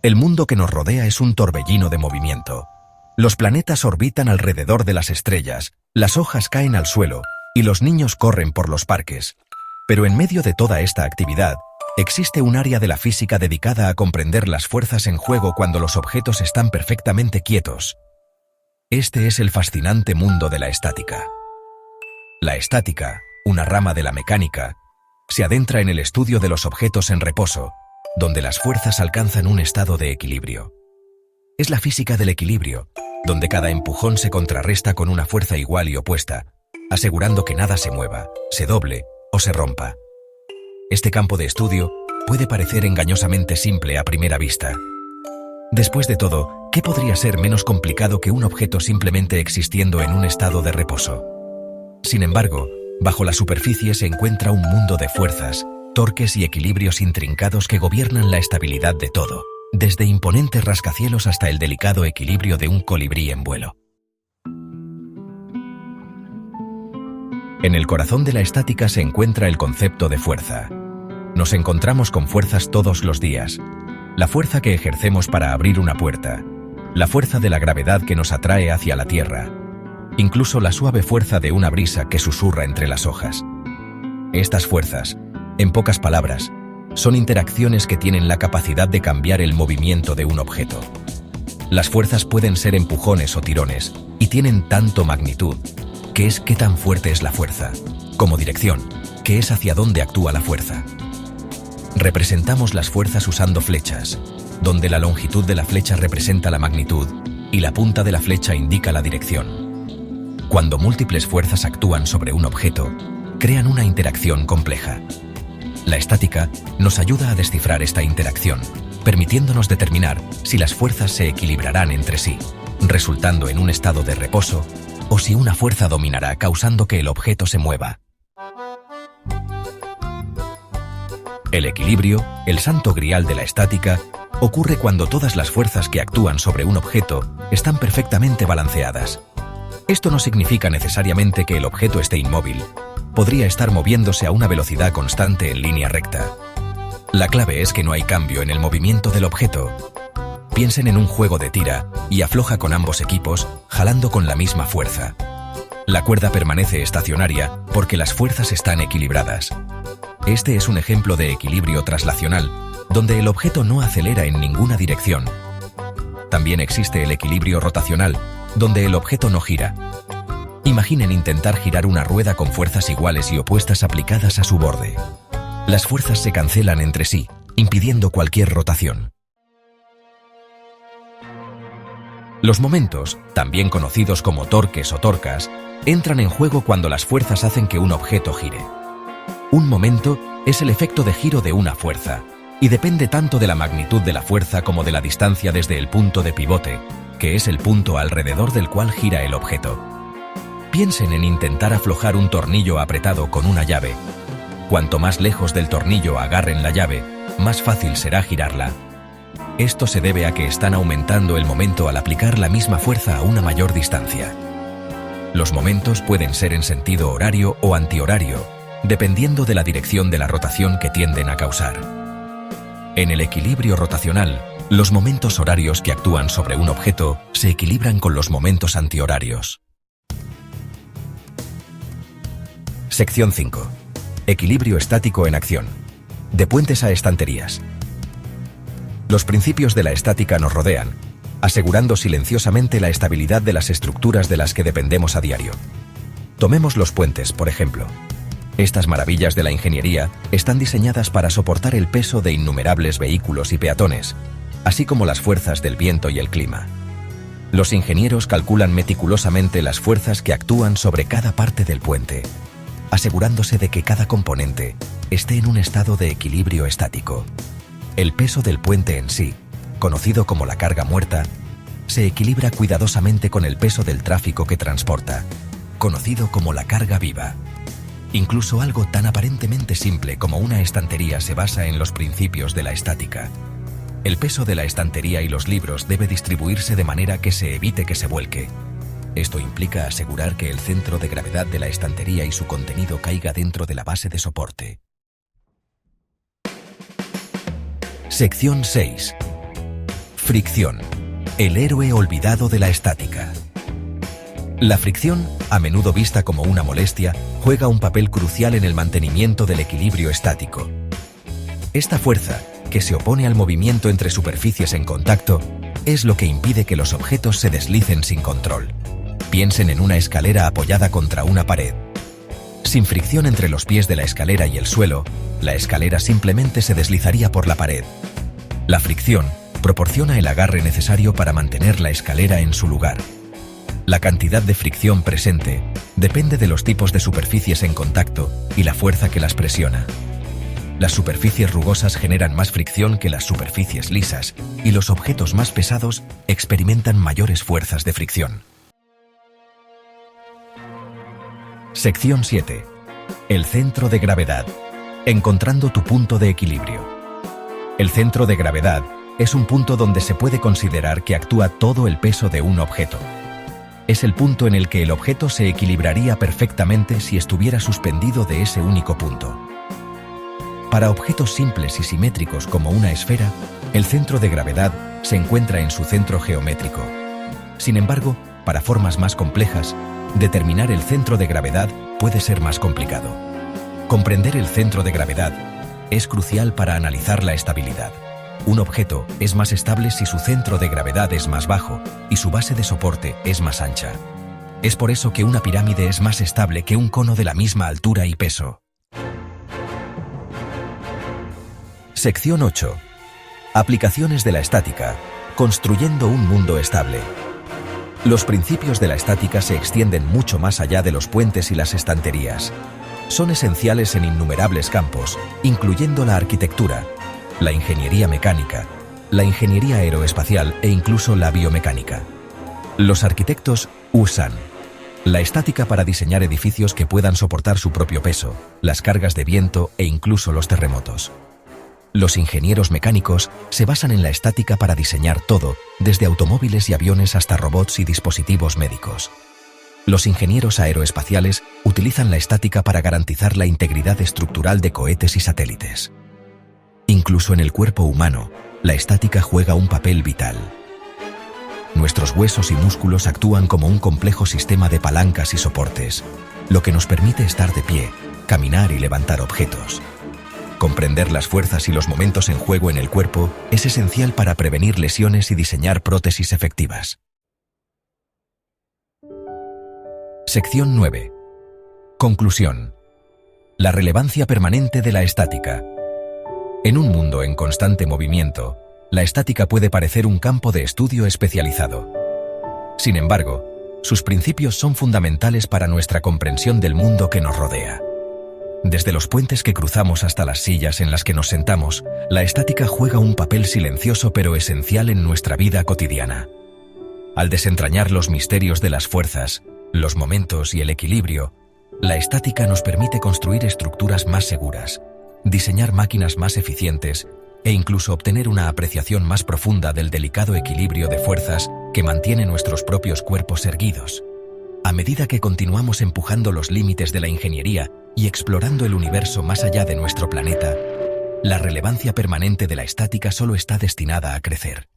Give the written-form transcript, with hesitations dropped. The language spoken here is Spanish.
El mundo que nos rodea es un torbellino de movimiento. Los planetas orbitan alrededor de las estrellas, las hojas caen al suelo y los niños corren por los parques. Pero en medio de toda esta actividad, existe un área de la física dedicada a comprender las fuerzas en juego cuando los objetos están perfectamente quietos. Este es el fascinante mundo de la estática. La estática, una rama de la mecánica, se adentra en el estudio de los objetos en reposo, donde las fuerzas alcanzan un estado de equilibrio. Es la física del equilibrio, donde cada empujón se contrarresta con una fuerza igual y opuesta, asegurando que nada se mueva, se doble o se rompa. Este campo de estudio puede parecer engañosamente simple a primera vista. Después de todo, ¿qué podría ser menos complicado que un objeto simplemente existiendo en un estado de reposo? Sin embargo, bajo la superficie se encuentra un mundo de fuerzas, torques y equilibrios intrincados que gobiernan la estabilidad de todo, desde imponentes rascacielos hasta el delicado equilibrio de un colibrí en vuelo. En el corazón de la estática se encuentra el concepto de fuerza. Nos encontramos con fuerzas todos los días. La fuerza que ejercemos para abrir una puerta, la fuerza de la gravedad que nos atrae hacia la tierra, incluso la suave fuerza de una brisa que susurra entre las hojas. Estas fuerzas, en pocas palabras, son interacciones que tienen la capacidad de cambiar el movimiento de un objeto. Las fuerzas pueden ser empujones o tirones, y tienen tanto magnitud, que es qué tan fuerte es la fuerza, como dirección, que es hacia dónde actúa la fuerza. Representamos las fuerzas usando flechas, donde la longitud de la flecha representa la magnitud y la punta de la flecha indica la dirección. Cuando múltiples fuerzas actúan sobre un objeto, crean una interacción compleja. La estática nos ayuda a descifrar esta interacción, permitiéndonos determinar si las fuerzas se equilibrarán entre sí, resultando en un estado de reposo, o si una fuerza dominará causando que el objeto se mueva. El equilibrio, el santo grial de la estática, ocurre cuando todas las fuerzas que actúan sobre un objeto están perfectamente balanceadas. Esto no significa necesariamente que el objeto esté inmóvil. Podría estar moviéndose a una velocidad constante en línea recta. La clave es que no hay cambio en el movimiento del objeto. Piensen en un juego de tira y afloja con ambos equipos, jalando con la misma fuerza. La cuerda permanece estacionaria porque las fuerzas están equilibradas. Este es un ejemplo de equilibrio traslacional, donde el objeto no acelera en ninguna dirección. También existe el equilibrio rotacional, donde el objeto no gira. Imaginen intentar girar una rueda con fuerzas iguales y opuestas aplicadas a su borde. Las fuerzas se cancelan entre sí, impidiendo cualquier rotación. Los momentos, también conocidos como torques o torcas, entran en juego cuando las fuerzas hacen que un objeto gire. Un momento es el efecto de giro de una fuerza, y depende tanto de la magnitud de la fuerza como de la distancia desde el punto de pivote, que es el punto alrededor del cual gira el objeto. Piensen en intentar aflojar un tornillo apretado con una llave. Cuanto más lejos del tornillo agarren la llave, más fácil será girarla. Esto se debe a que están aumentando el momento al aplicar la misma fuerza a una mayor distancia. Los momentos pueden ser en sentido horario o antihorario, dependiendo de la dirección de la rotación que tienden a causar. En el equilibrio rotacional, los momentos horarios que actúan sobre un objeto se equilibran con los momentos antihorarios. Sección 5. Equilibrio estático en acción. De puentes a estanterías. Los principios de la estática nos rodean, asegurando silenciosamente la estabilidad de las estructuras de las que dependemos a diario. Tomemos los puentes, por ejemplo. Estas maravillas de la ingeniería están diseñadas para soportar el peso de innumerables vehículos y peatones, así como las fuerzas del viento y el clima. Los ingenieros calculan meticulosamente las fuerzas que actúan sobre cada parte del puente, asegurándose de que cada componente esté en un estado de equilibrio estático. El peso del puente en sí, conocido como la carga muerta, se equilibra cuidadosamente con el peso del tráfico que transporta, conocido como la carga viva. Incluso algo tan aparentemente simple como una estantería se basa en los principios de la estática. El peso de la estantería y los libros debe distribuirse de manera que se evite que se vuelque. Esto implica asegurar que el centro de gravedad de la estantería y su contenido caiga dentro de la base de soporte. Sección 6. Fricción, el héroe olvidado de la estática. La fricción, a menudo vista como una molestia, juega un papel crucial en el mantenimiento del equilibrio estático. Esta fuerza, que se opone al movimiento entre superficies en contacto, es lo que impide que los objetos se deslicen sin control. Piensen en una escalera apoyada contra una pared. Sin fricción entre los pies de la escalera y el suelo, la escalera simplemente se deslizaría por la pared. La fricción proporciona el agarre necesario para mantener la escalera en su lugar. La cantidad de fricción presente depende de los tipos de superficies en contacto y la fuerza que las presiona. Las superficies rugosas generan más fricción que las superficies lisas y los objetos más pesados experimentan mayores fuerzas de fricción. Sección 7. El centro de gravedad. Encontrando tu punto de equilibrio. El centro de gravedad es un punto donde se puede considerar que actúa todo el peso de un objeto. Es el punto en el que el objeto se equilibraría perfectamente si estuviera suspendido de ese único punto. Para objetos simples y simétricos como una esfera, el centro de gravedad se encuentra en su centro geométrico. Sin embargo, para formas más complejas, determinar el centro de gravedad puede ser más complicado. Comprender el centro de gravedad es crucial para analizar la estabilidad. Un objeto es más estable si su centro de gravedad es más bajo y su base de soporte es más ancha. Es por eso que una pirámide es más estable que un cono de la misma altura y peso. Sección 8. Aplicaciones de la estática, construyendo un mundo estable. Los principios de la estática se extienden mucho más allá de los puentes y las estanterías. Son esenciales en innumerables campos, incluyendo la arquitectura, la ingeniería mecánica, la ingeniería aeroespacial e incluso la biomecánica. Los arquitectos usan la estática para diseñar edificios que puedan soportar su propio peso, las cargas de viento e incluso los terremotos. Los ingenieros mecánicos se basan en la estática para diseñar todo, desde automóviles y aviones hasta robots y dispositivos médicos. Los ingenieros aeroespaciales utilizan la estática para garantizar la integridad estructural de cohetes y satélites. Incluso en el cuerpo humano, la estática juega un papel vital. Nuestros huesos y músculos actúan como un complejo sistema de palancas y soportes, lo que nos permite estar de pie, caminar y levantar objetos. Comprender las fuerzas y los momentos en juego en el cuerpo es esencial para prevenir lesiones y diseñar prótesis efectivas. Sección 9. Conclusión. La relevancia permanente de la estática. En un mundo en constante movimiento, la estática puede parecer un campo de estudio especializado. Sin embargo, sus principios son fundamentales para nuestra comprensión del mundo que nos rodea. Desde los puentes que cruzamos hasta las sillas en las que nos sentamos, la estática juega un papel silencioso pero esencial en nuestra vida cotidiana. Al desentrañar los misterios de las fuerzas, los momentos y el equilibrio, la estática nos permite construir estructuras más seguras, diseñar máquinas más eficientes e incluso obtener una apreciación más profunda del delicado equilibrio de fuerzas que mantiene nuestros propios cuerpos erguidos. A medida que continuamos empujando los límites de la ingeniería y explorando el universo más allá de nuestro planeta, la relevancia permanente de la estática solo está destinada a crecer.